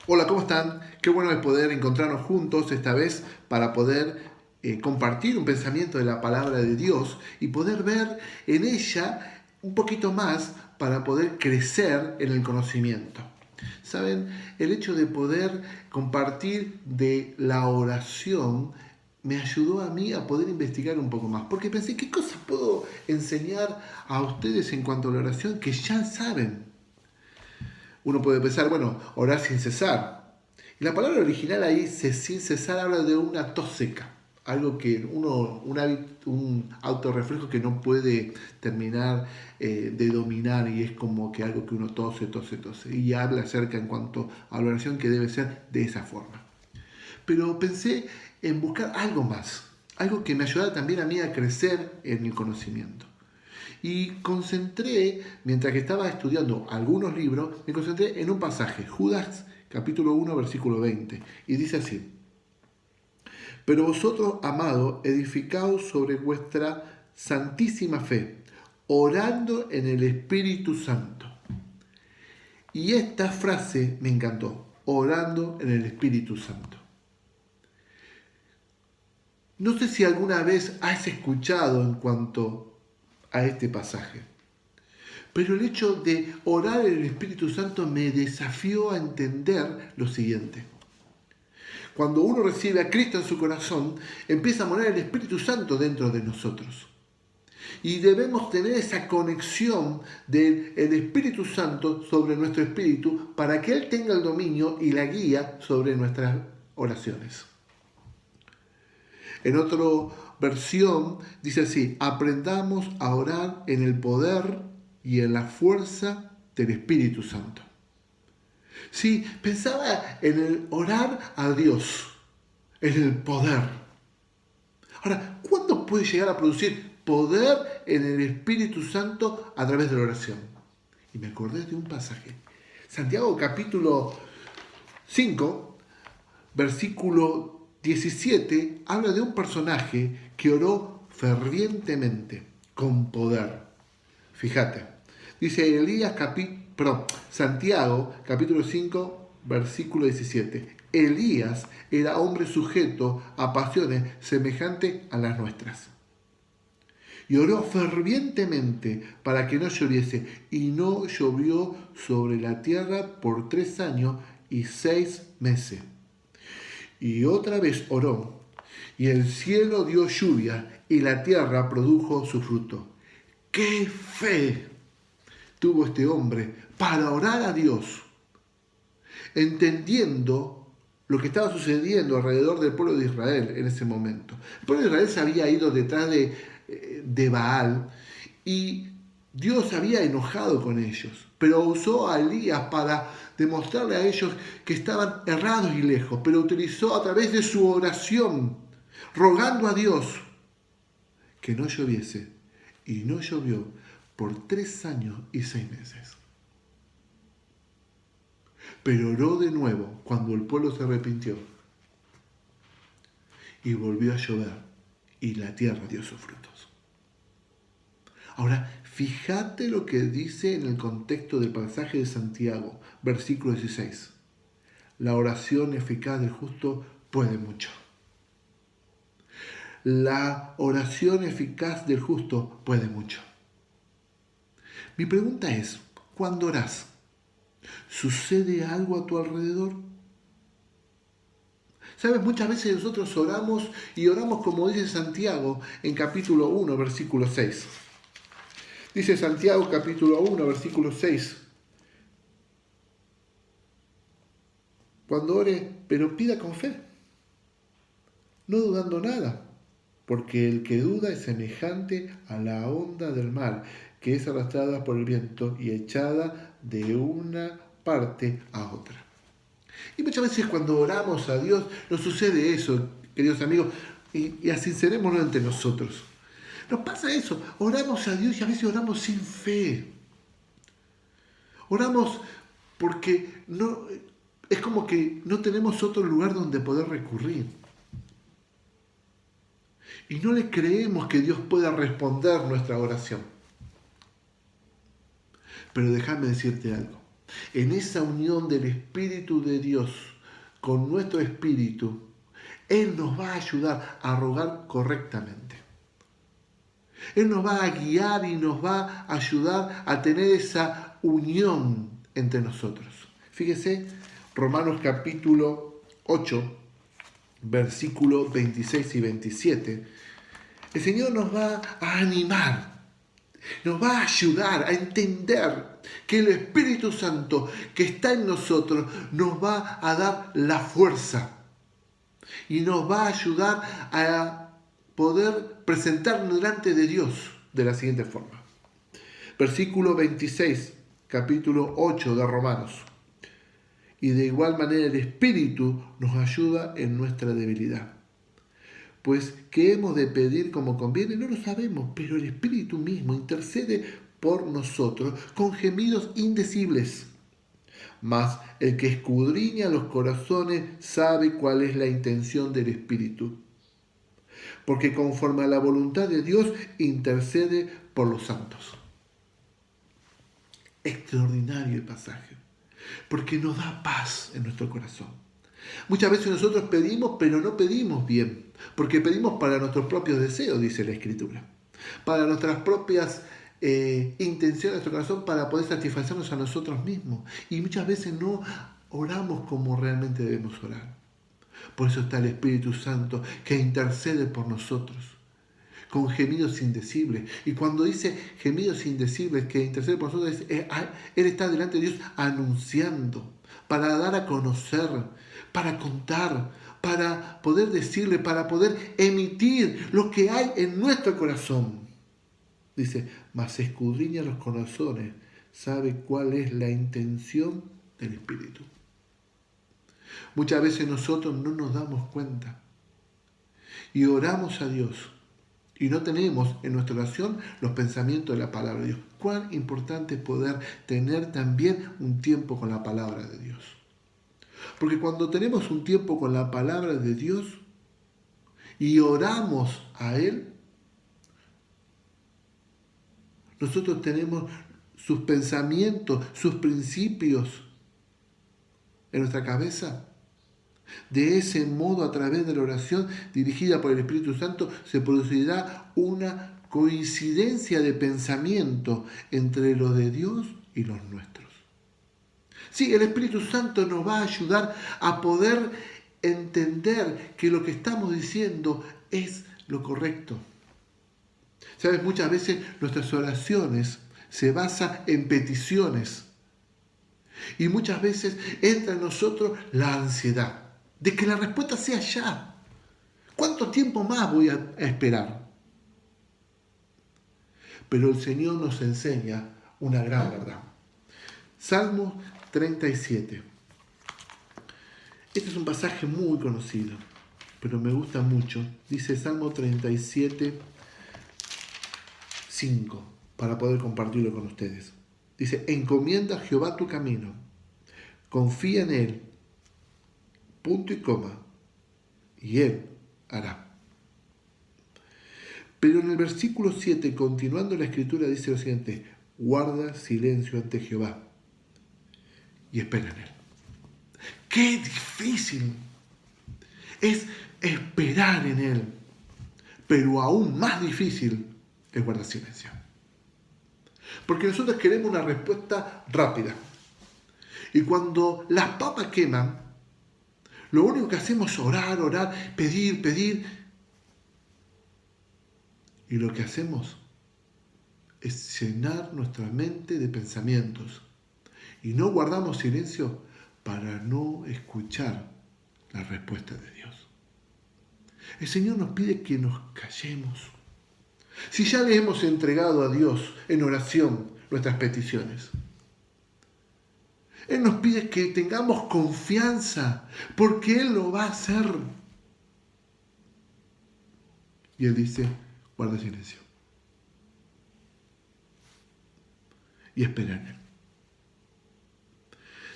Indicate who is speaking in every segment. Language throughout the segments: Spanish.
Speaker 1: Hola, ¿cómo están? Qué bueno es poder encontrarnos juntos esta vez para poder compartir un pensamiento de la palabra de Dios y poder ver en ella un poquito más para poder crecer en el conocimiento. ¿Saben? El hecho de poder compartir de la oración me ayudó a mí a poder investigar un poco más, porque pensé, ¿qué cosas puedo enseñar a ustedes en cuanto a la oración que ya saben? Uno puede pensar, bueno, orar sin cesar. Y la palabra original ahí, sin cesar, habla de una tos seca. Algo que un autorreflejo que no puede terminar de dominar y es como que algo que uno tose, tose, tose. Y habla acerca en cuanto a la oración que debe ser de esa forma. Pero pensé en buscar algo más, algo que me ayudara también a mí a crecer en el conocimiento. Y concentré, mientras que estaba estudiando algunos libros, me concentré en un pasaje, Judas capítulo 1, versículo 20. Y dice así: Pero vosotros, amados, edificaos sobre vuestra santísima fe, orando en el Espíritu Santo. Y esta frase me encantó, orando en el Espíritu Santo. No sé si alguna vez has escuchado en cuanto a este pasaje. Pero el hecho de orar en el Espíritu Santo me desafió a entender lo siguiente. Cuando uno recibe a Cristo en su corazón, empieza a morar el Espíritu Santo dentro de nosotros. Y debemos tener esa conexión del Espíritu Santo sobre nuestro espíritu para que Él tenga el dominio y la guía sobre nuestras oraciones. En otra versión dice así: aprendamos a orar en el poder y en la fuerza del Espíritu Santo. Sí, pensaba en el orar a Dios, en el poder. Ahora, ¿cuándo puede llegar a producir poder en el Espíritu Santo a través de la oración? Y me acordé de un pasaje. Santiago capítulo 5, versículo 17, habla de un personaje que oró fervientemente, con poder. Fíjate, dice Santiago capítulo 5, versículo 17. Elías era hombre sujeto a pasiones semejantes a las nuestras. Y oró fervientemente para que no lloviese, y no llovió sobre la tierra por 3 años y 6 meses. Y otra vez oró, y el cielo dio lluvia, y la tierra produjo su fruto. ¡Qué fe tuvo este hombre para orar a Dios, entendiendo lo que estaba sucediendo alrededor del pueblo de Israel en ese momento? El pueblo de Israel se había ido detrás de Baal y Dios había enojado con ellos, pero usó a Elías para demostrarle a ellos que estaban errados y lejos, pero utilizó a través de su oración, rogando a Dios que no lloviese, y no llovió por 3 años y 6 meses. Pero oró de nuevo cuando el pueblo se arrepintió y volvió a llover y la tierra dio sus frutos. Ahora, fíjate lo que dice en el contexto del pasaje de Santiago, versículo 16. La oración eficaz del justo puede mucho. La oración eficaz del justo puede mucho. Mi pregunta es, ¿cuándo orás? ¿Sucede algo a tu alrededor? ¿Sabes? Muchas veces nosotros oramos y oramos como dice Santiago en capítulo 1, versículo 6. Dice Santiago capítulo 1, versículo 6. Cuando ore, pero pida con fe, no dudando nada, porque el que duda es semejante a la onda del mar, que es arrastrada por el viento y echada de una parte a otra. Y muchas veces cuando oramos a Dios nos sucede eso, queridos amigos, y asincerémonos entre nosotros. Nos pasa eso, oramos a Dios y a veces oramos sin fe. Oramos porque no, es como que no tenemos otro lugar donde poder recurrir. Y no le creemos que Dios pueda responder nuestra oración. Pero déjame decirte algo. En esa unión del Espíritu de Dios con nuestro espíritu, Él nos va a ayudar a rogar correctamente. Él nos va a guiar y nos va a ayudar a tener esa unión entre nosotros. Fíjese, Romanos capítulo 8, versículos 26 y 27. El Señor nos va a animar, nos va a ayudar a entender que el Espíritu Santo que está en nosotros nos va a dar la fuerza y nos va a ayudar a poder presentarnos delante de Dios de la siguiente forma. Versículo 26, capítulo 8 de Romanos. Y de igual manera el Espíritu nos ayuda en nuestra debilidad. Pues, ¿qué hemos de pedir como conviene? No lo sabemos, pero el Espíritu mismo intercede por nosotros con gemidos indecibles. Mas el que escudriña los corazones sabe cuál es la intención del Espíritu. Porque conforme a la voluntad de Dios intercede por los santos. Extraordinario el pasaje, porque nos da paz en nuestro corazón. Muchas veces nosotros pedimos, pero no pedimos bien, porque pedimos para nuestros propios deseos, dice la Escritura, para nuestras propias intenciones de nuestro corazón, para poder satisfacernos a nosotros mismos. Y muchas veces no oramos como realmente debemos orar. Por eso está el Espíritu Santo que intercede por nosotros con gemidos indecibles. Y cuando dice gemidos indecibles que intercede por nosotros, Él está delante de Dios anunciando, para dar a conocer, para contar, para poder decirle, para poder emitir lo que hay en nuestro corazón. Dice, mas escudriña los corazones, sabe cuál es la intención del Espíritu. Muchas veces nosotros no nos damos cuenta y oramos a Dios y no tenemos en nuestra oración los pensamientos de la palabra de Dios. Cuán importante es poder tener también un tiempo con la palabra de Dios. Porque cuando tenemos un tiempo con la palabra de Dios y oramos a Él, nosotros tenemos sus pensamientos, sus principios en nuestra cabeza. De ese modo, a través de la oración dirigida por el Espíritu Santo, se producirá una coincidencia de pensamiento entre los de Dios y los nuestros. Sí, el Espíritu Santo nos va a ayudar a poder entender que lo que estamos diciendo es lo correcto. ¿Sabes? Muchas veces nuestras oraciones se basan en peticiones. Y muchas veces entra en nosotros la ansiedad de que la respuesta sea ya. ¿Cuánto tiempo más voy a esperar? Pero el Señor nos enseña una gran verdad. Salmo 37. Este es un pasaje muy conocido, pero me gusta mucho. Dice Salmo 37, 5, para poder compartirlo con ustedes. Dice, encomienda a Jehová tu camino, confía en Él, punto y coma, y Él hará. Pero en el versículo 7, continuando la escritura, dice lo siguiente, guarda silencio ante Jehová y espera en Él. ¡Qué difícil es esperar en Él! Pero aún más difícil es guardar silencio. Porque nosotros queremos una respuesta rápida. Y cuando las papas queman, lo único que hacemos es orar, orar, pedir. Y lo que hacemos es llenar nuestra mente de pensamientos. Y no guardamos silencio para no escuchar la respuesta de Dios. El Señor nos pide que nos callemos. Si ya le hemos entregado a Dios en oración nuestras peticiones, Él nos pide que tengamos confianza, porque Él lo va a hacer. Y Él dice, guarda silencio. Y espera en Él.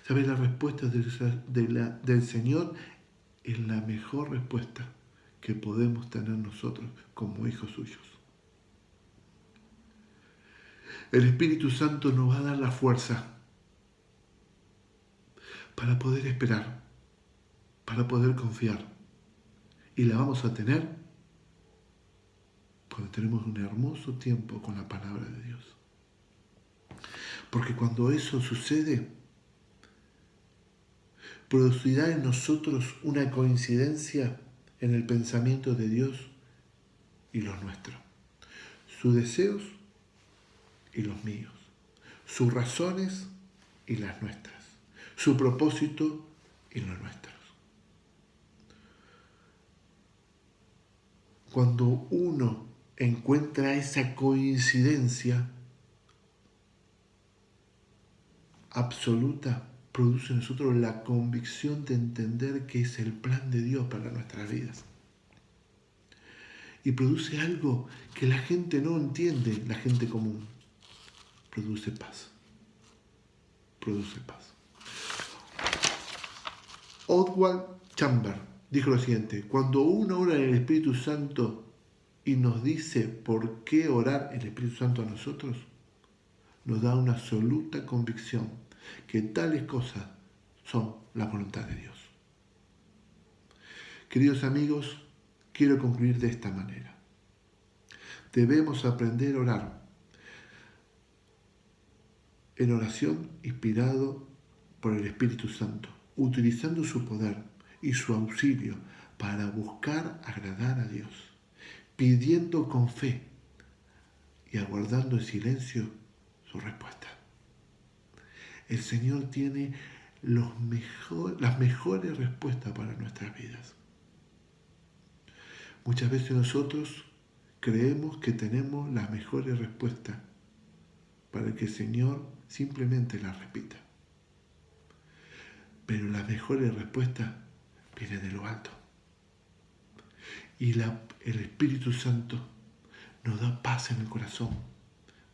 Speaker 1: ¿Sabes? La respuesta del Señor es la mejor respuesta que podemos tener nosotros como hijos suyos. El Espíritu Santo nos va a dar la fuerza para poder esperar, para poder confiar. Y la vamos a tener cuando tenemos un hermoso tiempo con la palabra de Dios. Porque cuando eso sucede, producirá en nosotros una coincidencia en el pensamiento de Dios y los nuestros. Sus deseos y los míos. Sus razones y las nuestras. Su propósito y los nuestros. Cuando uno encuentra esa coincidencia absoluta, produce en nosotros la convicción de entender que es el plan de Dios para nuestras vidas. Y produce algo que la gente no entiende, la gente común. Produce paz. Produce paz. Oswald Chambers dijo lo siguiente: cuando uno ora en el Espíritu Santo y nos dice por qué orar el Espíritu Santo a nosotros, nos da una absoluta convicción que tales cosas son la voluntad de Dios. Queridos amigos, quiero concluir de esta manera. Debemos aprender a orar en oración inspirado por el Espíritu Santo, utilizando su poder y su auxilio para buscar agradar a Dios, pidiendo con fe y aguardando en silencio su respuesta. El Señor tiene las mejores respuestas para nuestras vidas. Muchas veces nosotros creemos que tenemos las mejores respuestas para que el Señor simplemente las repita. Pero las mejores respuestas vienen de lo alto. Y el Espíritu Santo nos da paz en el corazón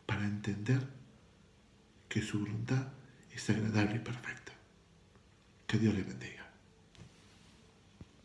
Speaker 1: para entender que su voluntad es agradable y perfecta. Que Dios le bendiga.